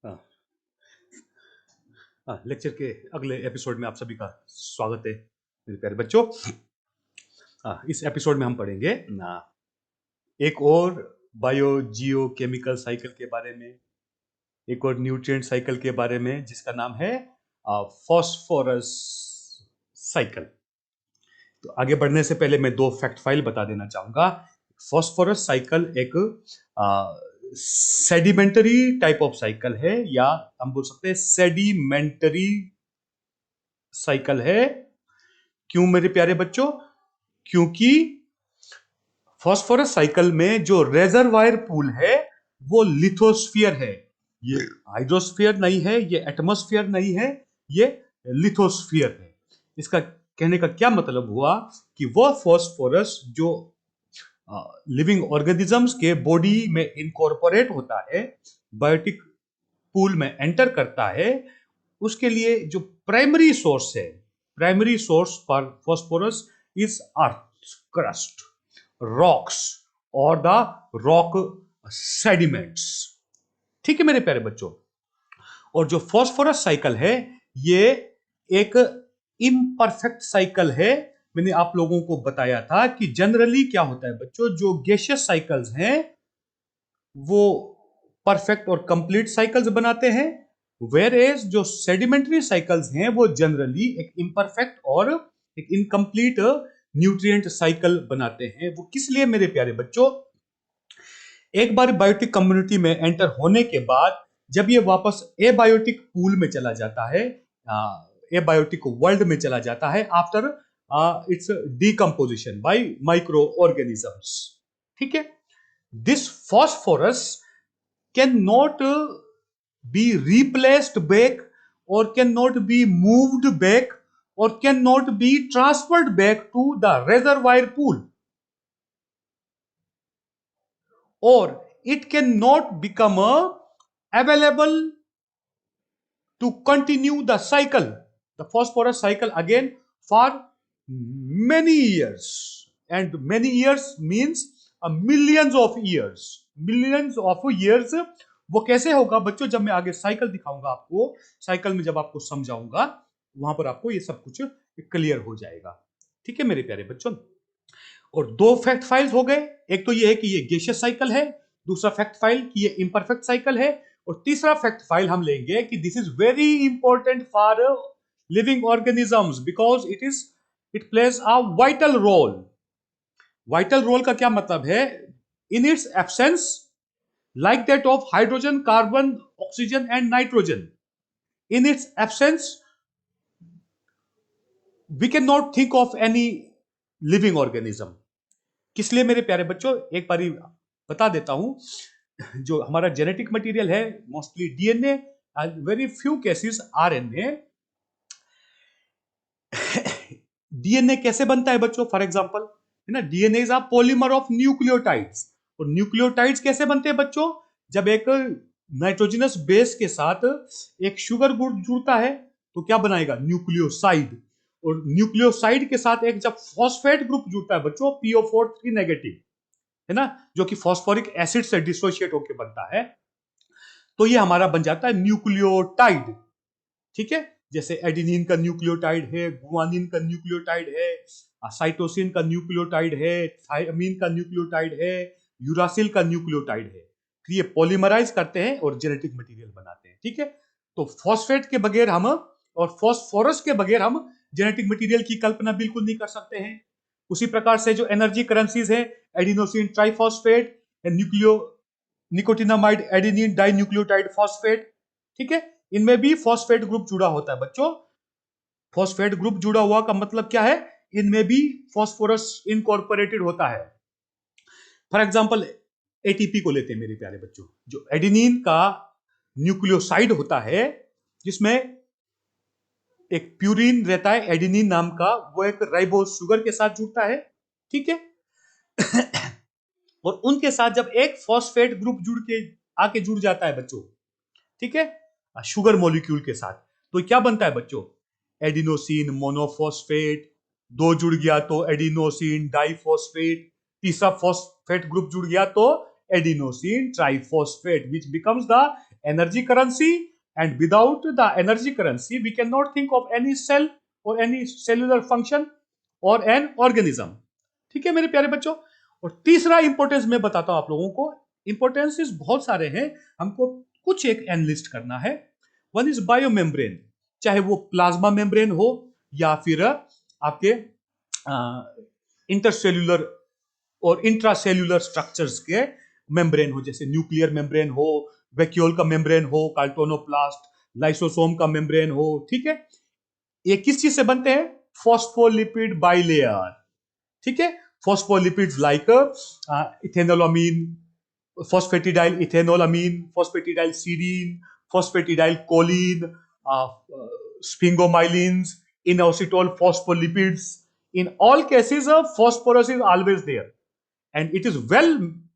हाँ, लेक्चर के अगले एपिसोड में आप सभी का स्वागत है मेरे प्यारे बच्चों। इस एपिसोड में हम पढ़ेंगे एक और बायो जियो केमिकल साइकिल के बारे में, एक और न्यूट्रिएंट साइकिल के बारे में जिसका नाम है फॉस्फोरस साइकिल। तो आगे बढ़ने से पहले मैं दो फैक्ट फाइल बता देना चाहूंगा। फॉस्फोरस साइकिल एक सेडिमेंटरी टाइप ऑफ साइकिल है, या हम बोल सकते हैं सेडिमेंटरी साइकिल है। क्यों मेरे प्यारे बच्चों? क्योंकि फॉस्फोरस साइकिल में जो रेजरवायर पूल है वो लिथोस्फीयर है। ये हाइड्रोस्फीयर नहीं है, ये एटमॉस्फेयर नहीं है, ये लिथोस्फीयर है। इसका कहने का क्या मतलब हुआ कि वो फॉस्फोरस जो लिविंग ऑर्गेनिजम्स के बॉडी में इनकॉर्पोरेट होता है, बायोटिक पूल में एंटर करता है, उसके लिए जो प्राइमरी सोर्स है, primary source for phosphorus is earth crust, rocks और द रॉक सेडिमेंट्स। ठीक है मेरे प्यारे बच्चों। और जो फॉस्फोरस साइकिल है ये एक इम्परफेक्ट साइकिल है। मैंने आप लोगों को बताया था कि जनरली क्या होता है बच्चों, जो गैसियस साइकिल्स हैं वो परफेक्ट और कंप्लीट साइकिल्स बनाते हैं, वेयर एज जो सेडिमेंट्री साइकिल्स हैं वो जनरली एक इम्परफेक्ट और एक इनकम्प्लीट न्यूट्रिएंट साइकिल बनाते हैं। वो किस लिए मेरे प्यारे बच्चों? एक बार बायोटिक कम्युनिटी में एंटर होने के बाद जब ये वापस एबायोटिक पूल में चला जाता है, एबायोटिक वर्ल्ड में चला जाता है after it's decomposition bye micro organisms. ठीक है, this phosphorus can not be replaced back or cannot be moved back or cannot be transferred back to the reservoir pool, or it cannot become available to continue the cycle, the phosphorus cycle again for many years. And many years means millions of years, millions of years। वो कैसे होगा बच्चों? जब मैं आगे cycle दिखाऊंगा आपको, cycle में जब आपको समझाऊंगा वहां पर आपको ये सब कुछ क्लियर हो जाएगा। ठीक है मेरे प्यारे बच्चों। और दो फैक्ट फाइल्स हो गए, एक तो ये है कि ये गैसियस साइकिल है, दूसरा फैक्ट फाइल कि ये इम्परफेक्ट साइकिल है, और तीसरा फैक्ट फाइल हम लेंगे कि this is very important for living organisms because it plays a vital role. Vital role का क्या मतलब है? In its absence, like that of hydrogen, carbon, oxygen and nitrogen, in its absence we cannot think of any living organism। किस लिए मेरे प्यारे बच्चों? एक बारी बता देता हूं। जो हमारा जेनेटिक मटेरियल है mostly DNA, very few cases RNA. DNA कैसे बनता है बच्चों? फॉर एग्जांपल है ना, DNA is a polymer of nucleotides. और न्यूक्लियोटाइड्स कैसे बनते हैं बच्चों? जब एक नाइट्रोजनस बेस के साथ एक शुगर ग्रुप जुड़ता है तो क्या बनाएगा? न्यूक्लियोसाइड। और न्यूक्लियोसाइड के साथ एक जब फॉस्फेट ग्रुप जुड़ता है बच्चों, PO4 3 नेगेटिव, है ना, जो कि फॉस्फोरिक एसिड से डिसोशिएट होकर बनता है, तो ये हमारा बन जाता है न्यूक्लियोटाइड। ठीक है, जैसे एडिनिन का न्यूक्लियोटाइड है, गुआनिन का न्यूक्लियोटाइड है, साइटोसिन का न्यूक्लियोटाइड है, थायमिन का न्यूक्लियोटाइड है, यूरासिल का न्यूक्लियोटाइड है। तो ये पॉलीमराइज करते हैं और जेनेटिक मटेरियल बनाते हैं। ठीक है, तो फॉस्फेट के बगैर हम और फॉस्फोरस के बगैर हम जेनेटिक मटेरियल की कल्पना बिल्कुल नहीं कर सकते हैं। उसी प्रकार से जो एनर्जी करेंसीज है, adenosine triphosphate, nucleo nicotinamide adenine dinucleotide phosphate, ठीक है, इनमें भी फॉस्फेट ग्रुप जुड़ा होता है बच्चों। फॉस्फेट ग्रुप जुड़ा हुआ का मतलब क्या है? इनमें भी फॉस्फोरस इनकॉर्पोरेटेड होता है। फॉर एग्जांपल एटीपी को लेते हैं मेरे प्यारे बच्चों। जो एडेनिन का न्यूक्लियोसाइड होता है जिसमें एक प्यूरिन रहता है एडेनिन नाम का, वो एक राइबोस शुगर के साथ जुड़ता है। ठीक है, और उनके साथ जब एक फॉस्फेट ग्रुप जुड़ के आके जुड़ जाता है बच्चों, ठीक है, शुगर मॉलिक्यूल के साथ, तो क्या बनता है बच्चों? Adenosine monophosphate. दो जुड़ गया तो एडिनोसिन डाइफॉस्फेट। तीसरा फॉस्फेट ग्रुप जुड़ गया तो adenosine triphosphate, which becomes the energy currency, and without the energy currency we cannot think of any cell or any cellular function or an organism. ठीक है मेरे प्यारे बच्चों। और तीसरा इंपॉर्टेंस मैं बताता हूं आप लोगों को। इंपॉर्टेंसेस बहुत सारे हैं, हमको कुछ एक एनलिस्ट करना है। वन इज बायो मेम्ब्रेन, चाहे वो प्लाज्मा मेम्ब्रेन हो या फिर आपके इंटरसेल्यूलर और इंट्रासेल्यूलर स्ट्रक्चर्स के मेम्ब्रेन हो, जैसे न्यूक्लियर मेम्ब्रेन हो, वैक्यूल का मेम्ब्रेन हो, कार्टोनोप्लास्ट, लाइसोसोम का मेम्ब्रेन हो। ठीक है, ये किस चीज से बनते हैं? Phospholipid bilayer. ठीक है, phospholipids like ethanolamine, phosphatidyl ethanolamine, phosphatidyl serine, phosphatidyl choline, sphingomyelins, inositol phospholipids. In all cases, phosphorus is always there, and it is well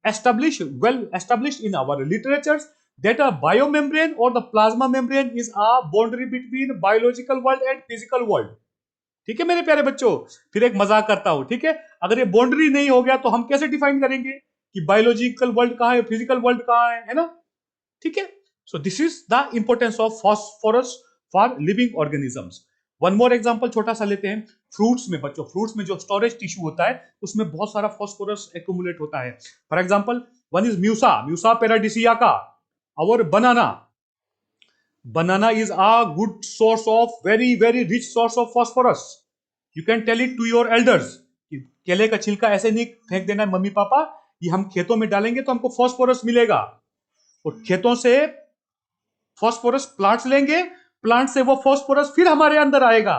established in our literatures that a biomembrane or the plasma membrane is a boundary between biological world and physical world. ठीक है मेरे प्यारे बच्चों, फिर एक मजाक करता हूं। ठीक है, अगर ये बाउंड्री नहीं हो गया तो हम कैसे डिफाइन करेंगे कि बायोलॉजिकल वर्ल्ड कहां है, फिजिकल वर्ल्ड कहां है ना? ठीक है, so this is the importance of phosphorus for living organisms. One more example छोटा सा लेते हैं। फ्रूट्स में बच्चों, फ्रूट्स में जो स्टोरेज टिश्यू होता है उसमें बहुत सारा फॉस्फोरस एक्यूमुलेट होता है। For example one is Musa paradisiaca, और banana is a good source of very rich source of phosphorus. You can tell it to your elders कि केले का छिलका ऐसे नहीं फेंक देना है मम्मी पापा, ये हम खेतों में डालेंगे तो हमको फॉस्फोरस मिलेगा, और खेतों से फॉस्फोरस प्लांट्स लेंगे, प्लांट से वो फॉस्फोरस फिर हमारे अंदर आएगा।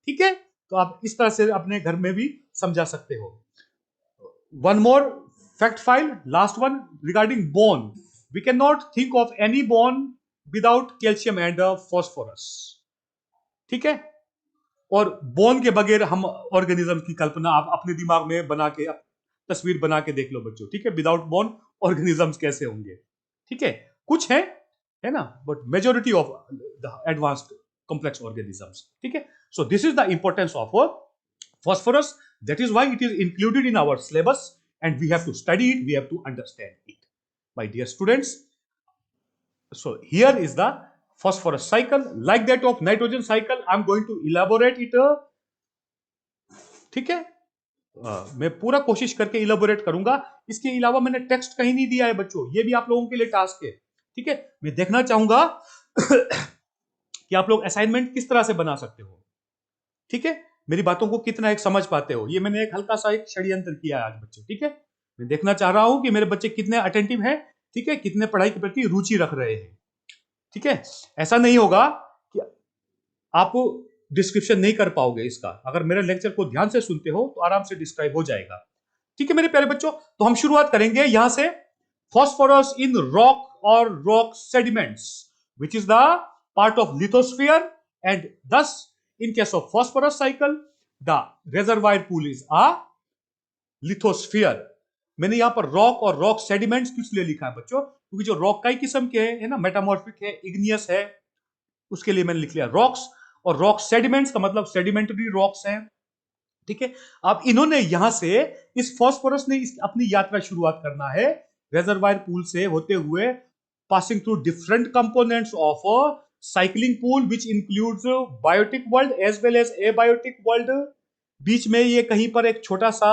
ठीक है, तो आप इस तरह से अपने घर में भी समझा सकते हो। One more fact file, last one regarding bone. We can not think of any bone without calcium and phosphorus. ठीक है, और बोन के बगैर हम ऑर्गेनिज्म की कल्पना आप अपने दिमाग में बना के तस्वीर बना के देख लो बच्चों। ठीक है, विदाउट बोन ऑर्गेनिजम्स कैसे होंगे? ठीक है, कुछ है ना, but majority of the advanced complex organisms. ठीक है, so this is the importance of phosphorus. That is why it is included in our syllabus and we have to study it, we have to understand it, my dear students. So here is the phosphorus cycle, like that of nitrogen cycle. I'm going to elaborate it. ठीक है, मैं पूरा कोशिश करके elaborate करूंगा। इसके अलावा मैंने टेक्स्ट कहीं नहीं दिया है बच्चों, ये भी आप लोगों के लिए टास्क है। ठीक है, मैं देखना चाहूंगा कि आप लोग असाइनमेंट किस तरह से बना सकते हो। ठीक है, मेरी बातों को कितना एक समझ पाते हो। ये मैंने एक हल्का सा एक षड्यंत्र किया है आज बच्चों। ठीक है, मैं देखना चाह रहा हूं कि मेरे बच्चे कितने अटेंटिव हैं। ठीक है, कितने पढ़ाई के प्रति रुचि रख रहे हैं। ठीक है, ऐसा नहीं होगा कि आप डिस्क्रिप्शन नहीं कर पाओगे इसका। अगर मेरे लेक्चर को ध्यान से सुनते हो तो आराम से डिस्क्राइब हो जाएगा। ठीक है मेरे प्यारे बच्चों, तो हम शुरुआत करेंगे यहां से। फॉस्फोरस इन रॉक और rock sediments which is the part of lithosphere, and दस in case of phosphorus cycle the reservoir pool is a lithosphere. मैंने यहां पर रॉक और रॉक सेडिमेंट्स किस लिए लिखा है बच्चों? क्योंकि जो रॉक कई किस्म के है ना, मेटामॉर्फिक है, इग्नियस है, उसके लिए मैंने लिख लिया रॉक्स। और रॉक सेडिमेंट्स का मतलब सेडिमेंटरी रॉक्स हैं। ठीक है, अब इन्होंने यहां से इस फॉस्फोरस ने अपनी यात्रा शुरुआत करना है रेजर्वायर पूल से होते हुए, passing through different components of cycling pool which includes biotic world as well as abiotic world. बीच में ये कहीं पर एक छोटा सा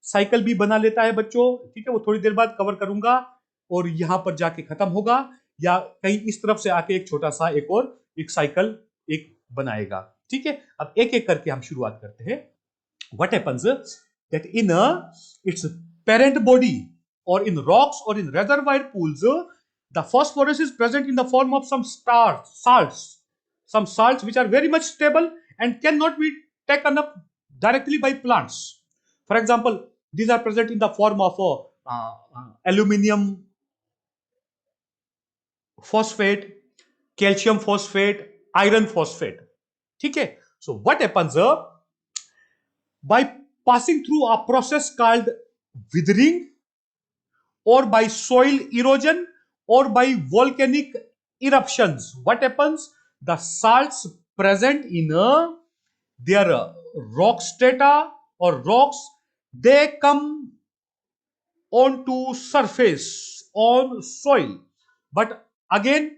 साइकिल भी बना लेता है बच्चों। ठीक है, वो थोड़ी देर बाद कवर करूंगा, और यहां पर जाके खत्म होगा, या कहीं इस तरफ से आके एक छोटा सा एक और एक साइकिल एक बनाएगा। ठीक है, अब एक एक करके हम शुरुआत करते हैं। What happens that in its parent body or in rocks or in reservoir pools, the phosphorus is present in the form of some salts which are very much stable and cannot be taken up directly by plants. For example, these are present in the form of aluminium phosphate, calcium phosphate, iron phosphate. ठीक है, so what happens by passing through a process called withering, or by soil erosion, or by volcanic eruptions. What happens? The salts present in their rock strata or rocks, they come onto surface on soil, but again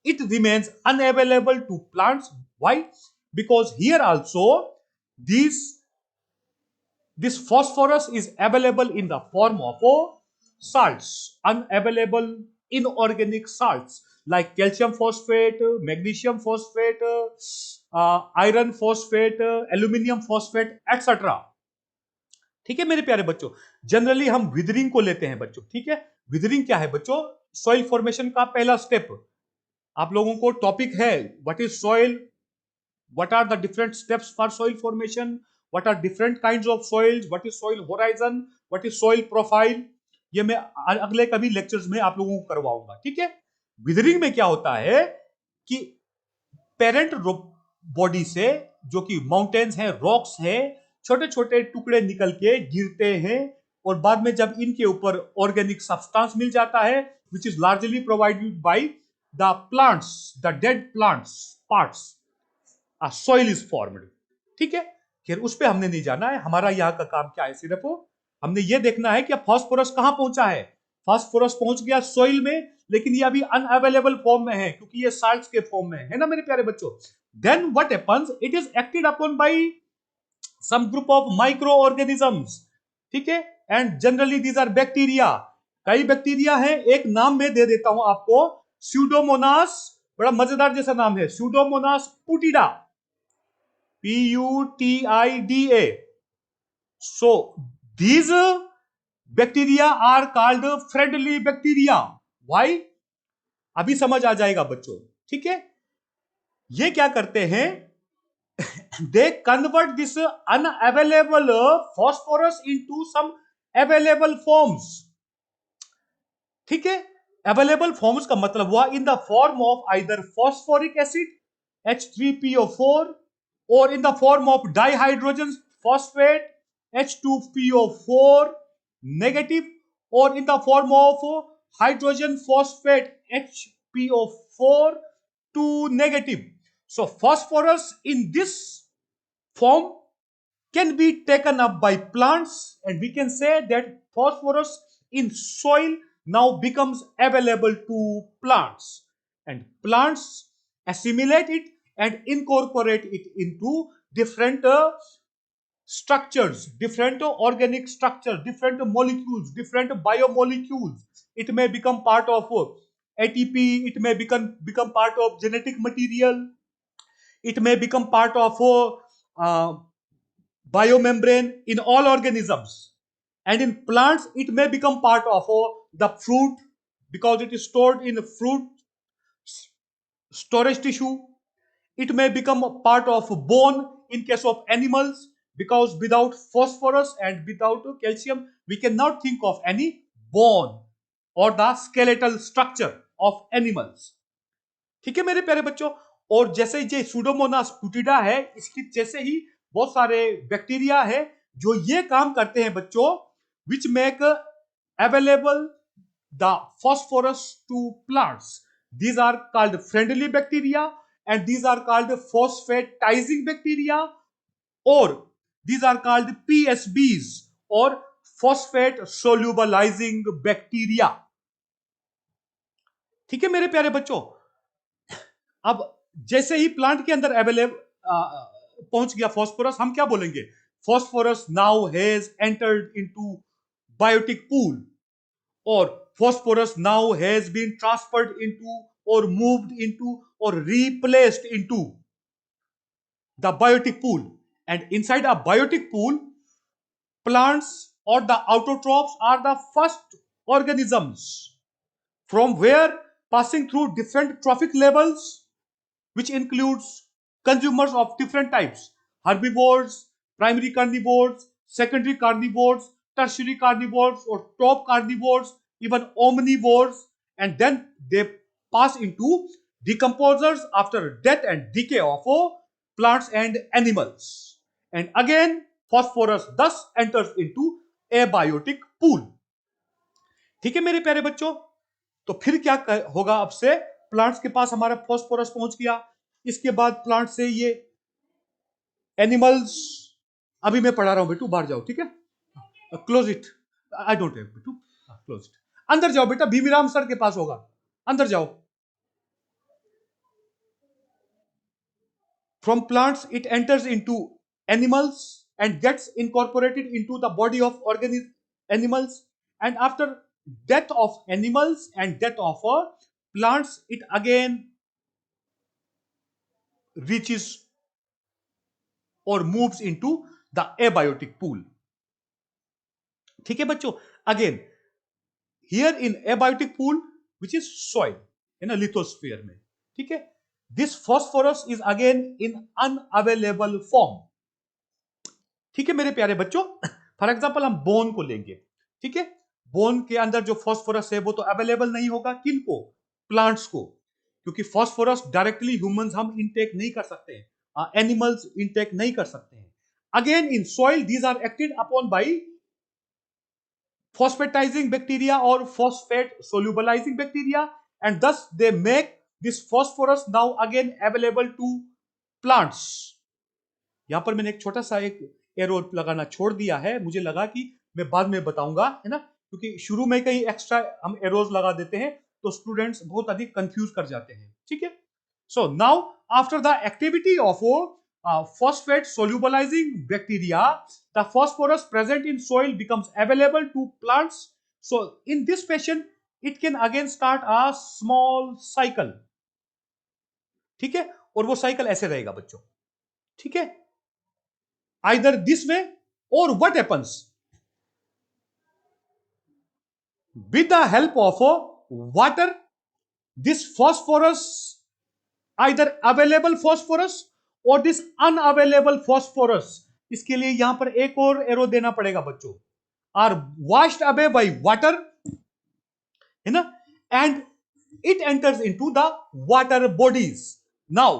it remains unavailable to plants. Why? Because here also this phosphorus is available in the form of salts, unavailable inorganic salts like calcium phosphate, magnesium phosphate, iron phosphate, aluminium phosphate, etc. ठीक है मेरे प्यारे बच्चों, generally हम withering को लेते हैं बच्चों, ठीक है। विदरिंग क्या है बच्चों? सॉइल फॉर्मेशन का पहला स्टेप। आप लोगों को टॉपिक है what is soil, what are the different steps for soil formation, what are different kinds of soils, what is soil horizon, what is soil profile, ये मैं अगले कभी लेक्चर्स में आप लोगों को करवाऊंगा, ठीक है। विदरिंग में क्या होता है कि पेरेंट बॉडी से, जो कि माउंटेन्स हैं, रॉक्स हैं, छोटे छोटे टुकड़े निकल के गिरते हैं और बाद में जब इनके ऊपर ऑर्गेनिक सब्सटेंस मिल जाता है which is largely provided by the plants, the dead plants parts, soil is formed, ठीक है। फिर उस पे हमने नहीं जाना है, हमारा यहाँ का काम क्या है, सिर्फ हमने ये देखना है कि फास्फोरस कहां पहुंचा है। फास्फोरस पहुंच गया सॉइल में, लेकिन ये अभी अनअवेलेबल फॉर्म में है क्योंकि ये साल्ट्स के फॉर्म में है ना मेरे प्यारे बच्चों। Then what happens, it is acted upon by some group of microorganisms, ठीक है, and generally these are bacteria. कई बैक्टीरिया है, एक नाम में दे देता हूं आपको, स्यूडोमोनास, बड़ा मजेदार जैसा नाम है, Pseudomonas पुटिडा, Putida. So these bacteria are called friendly bacteria. Why? अभी समझ आ जाएगा बच्चों, ठीक है। ये क्या करते हैं, they convert this unavailable phosphorus into some available forms, ठीक है। अवेलेबल फॉर्म्स का मतलब हुआ in the form of either phosphoric acid H3PO4 or in the form of dihydrogen phosphate H2PO4 negative, or in the form of hydrogen phosphate HPO4 2 negative. So phosphorus in this form can be taken up by plants, and we can say that phosphorus in soil now becomes available to plants, and plants assimilate it and incorporate it into different structures, different organic structures, different molecules, different biomolecules. It may become part of ATP, it may become part of genetic material, it may become part of biomembrane in all organisms, and in plants it may become part of the fruit because it is stored in fruit storage tissue. It may become a part of bone in case of animals, because without phosphorus and without calcium we cannot think of any bone or the skeletal structure of animals, ठीक है मेरे प्यारे बच्चों। और जैसे ये Pseudomonas पुटिडा है, इसकी जैसे ही बहुत सारे बैक्टीरिया है जो ये काम करते हैं बच्चों, which make available the phosphorus to plants. These are called friendly bacteria, and these are called phosphatizing bacteria, or these are called PSBs or phosphate solubilizing bacteria, ठीक है मेरे प्यारे बच्चों। अब जैसे ही प्लांट के अंदर अवेलेबल पहुंच गया फॉस्फोरस, हम क्या बोलेंगे, phosphorus now has entered into biotic pool, और phosphorus now has been transferred into or moved into or replaced into the biotic pool. And inside a biotic pool, plants or the autotrophs are the first organisms from where, passing through different trophic levels, which includes consumers of different types, herbivores, primary carnivores, secondary carnivores, tertiary carnivores or top carnivores, even omnivores, and then they pass into decomposers after death and decay of plants and animals. And again phosphorus thus enters into abiotic pool, ठीक है मेरे प्यारे बच्चों। तो फिर क्या होगा, अब से प्लांट्स के पास हमारा फॉस्फोरस पहुंच गया, इसके बाद प्लांट से ये एनिमल्स, अभी मैं पढ़ा रहा हूं बेटू, बाहर जाओ, ठीक है, close it, I don't have बेटू, क्लोज इट, अंदर जाओ बेटा, भीमीराम सर के पास होगा, अंदर जाओ। from plants it enters into animals and gets incorporated into the body of animals, and after death of animals and death of plants it again reaches or moves into the abiotic pool. ठीक है बच्चों, again here in abiotic pool which is soil in a lithosphere में, ठीक है, this phosphorus is again in unavailable form. ठीक है मेरे प्यारे बच्चों, फॉर एग्जांपल हम बोन को लेंगे, ठीक है, बोन के अंदर जो फॉस्फोरस है वो तो अवेलेबल नहीं होगा, किनको, प्लांट्स को, क्योंकि फॉस्फोरस डायरेक्टली ह्यूमंस हम इनटेक नहीं कर सकते हैं, एनिमल्स इनटेक नहीं कर सकते हैं. Again in soil these are acted upon by phosphatizing bacteria or phosphate solubilizing bacteria, and thus they make this phosphorus now again available to plants. यहां पर मैंने एक छोटा सा एक एरो लगाना छोड़ दिया है, मुझे लगा कि मैं बाद में बताऊंगा, है ना, क्योंकि शुरू में कहीं एक्स्ट्रा हम एरोज लगा देते हैं तो स्टूडेंट्स बहुत अधिक कंफ्यूज कर जाते हैं, ठीक है. So now after the activity of phosphate solubilizing bacteria, the phosphorus present in soil becomes available to plants. So in this fashion it can again start a small cycle, ठीक है, और वो साइकिल ऐसे रहेगा बच्चों, ठीक है, either this way, or what happens with the help of water, this phosphorus, either available phosphorus और दिस अनअवेलेबल फॉस्फोरस, इसके लिए यहां पर एक और एरो देना पड़ेगा बच्चों, are washed away by water, है ना, and it enters into the water bodies. Now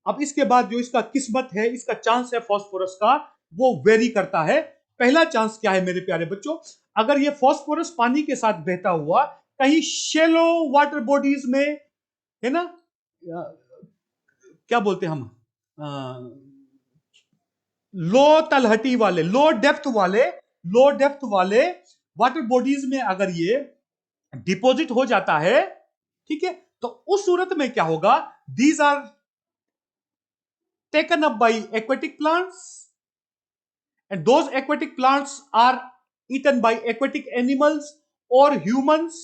अब इसके बाद जो इसका किस्मत है, इसका चांस है फॉस्फोरस का, वो वेरी करता है. पहला चांस क्या है मेरे प्यारे बच्चों, अगर ये फॉस्फोरस पानी के साथ बहता हुआ कहीं शेलो वाटर बॉडीज में, है ना, क्या बोलते हैं हम, लो तलहटी वाले, लो डेप्थ वाले वाटर बॉडीज में अगर ये डिपॉजिट हो जाता है, ठीक है, तो उस सूरत में क्या होगा, these are taken up by aquatic plants and those aquatic plants are eaten by aquatic animals और ह्यूमंस,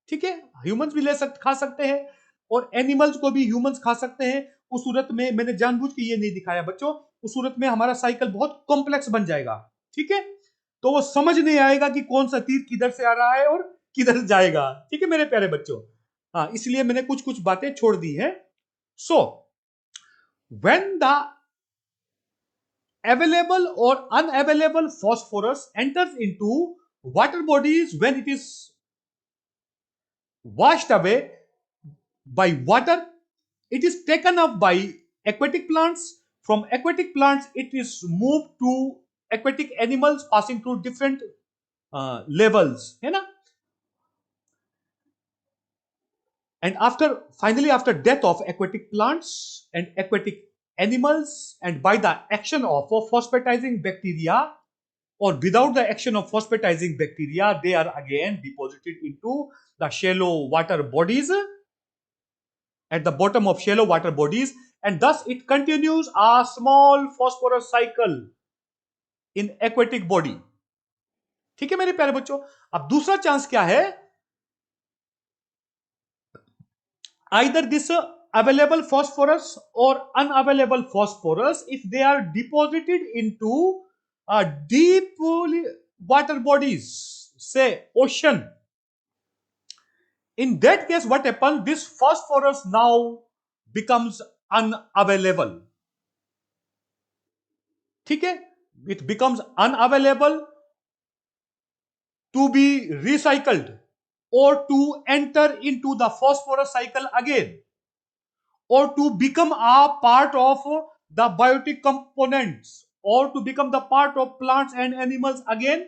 ठीक है, ह्यूमंस भी खा सकते हैं और एनिमल्स को भी ह्यूमंस खा सकते हैं. उस सूरत में मैंने जानबूझ के ये नहीं दिखाया बच्चों, उस सूरत में हमारा साइकिल बहुत कॉम्प्लेक्स बन जाएगा, ठीक है, तो वो समझ नहीं आएगा कि कौन सा तीर किधर से आ रहा है और किधर जाएगा, ठीक है मेरे प्यारे बच्चों. हाँ, इसलिए मैंने कुछ कुछ बातें छोड़ दी है. So when the available or unavailable phosphorus enters into water bodies, when it is washed away by water, it is taken up by aquatic plants. From aquatic plants it is moved to aquatic animals, passing through different levels, है ना, and finally after death of aquatic plants and aquatic animals, and by the action of phosphatizing bacteria or without the action of phosphatizing bacteria, they are again deposited into the shallow water bodies, at the bottom of shallow water bodies, and thus it continues a small phosphorus cycle in aquatic body. ठीक है मेरे प्यारे बच्चों. अब दूसरा chance क्या है, either this available phosphorus or unavailable phosphorus, if they are deposited into deep water bodies, say ocean, in that case what happens, this phosphorus now becomes unavailable, ठीक है, it becomes unavailable to be recycled or to enter into the phosphorus cycle again, or to become a part of the biotic components, or to become the part of plants and animals again.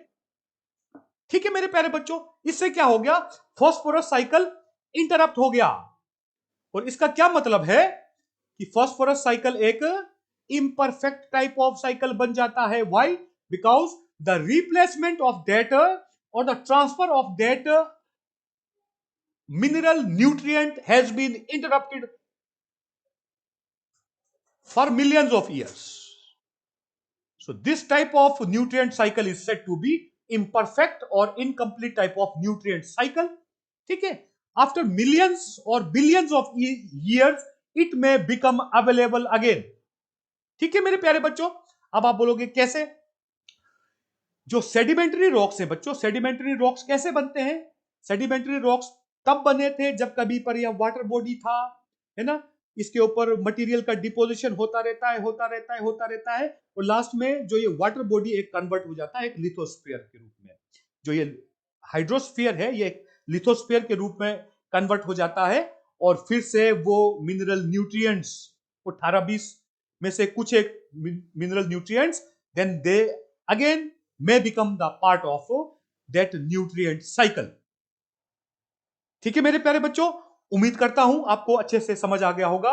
ठीक है मेरे प्यारे बच्चों, इससे क्या हो गया, phosphorus cycle interrupt हो गया. और इसका क्या मतलब है कि फॉस्फोरस साइकिल एक इम्परफेक्ट टाइप ऑफ साइकिल बन जाता है. Why, because the replacement of that और the transfer of that mineral nutrient has been interrupted for millions of years. So this type of nutrient cycle is said to be imperfect or incomplete type of nutrient cycle. ठीक है, after millions or billions of years it may become available again. ठीक है मेरे प्यारे बच्चों, अब आप बोलोगे कैसे? जो सेडिमेंट्री रॉक्स हैं बच्चों, सेडिमेंट्री रॉक्स कैसे बनते हैं? सेडिमेंट्री रॉक्स तब बने थे जब कभी पर यह वाटर बॉडी था, है ना, इसके ऊपर मटेरियल का डिपोजिशन होता रहता है, होता रहता है, होता रहता है, और लास्ट में जो ये वाटर बॉडी एक कन्वर्ट हो जाता है एक लिथोस्फीयर के रूप में। जो ये हाइड्रोस्फीयर है ये लिथोस्फीयर के रूप में कन्वर्ट हो जाता है, और फिर से वो मिनरल न्यूट्रिएंट्स, 18-20 में से कुछ एक mineral nutrients then they again may become the part of that nutrient cycle. ठीक है मेरे प्यारे बच्चों, उम्मीद करता हूं आपको अच्छे से समझ आ गया होगा।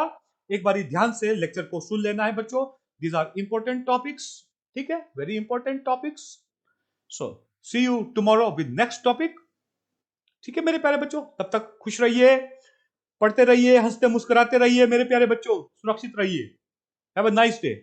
एक बारी ध्यान से लेक्चर को सुन लेना है बच्चों, these are important topics, ठीक है, very important topics. So see you tomorrow with next topic. ठीक है मेरे प्यारे बच्चों, तब तक खुश रहिए, पढ़ते रहिए, हंसते मुस्कुराते रहिए मेरे प्यारे बच्चों, सुरक्षित रहिए। Have a nice day.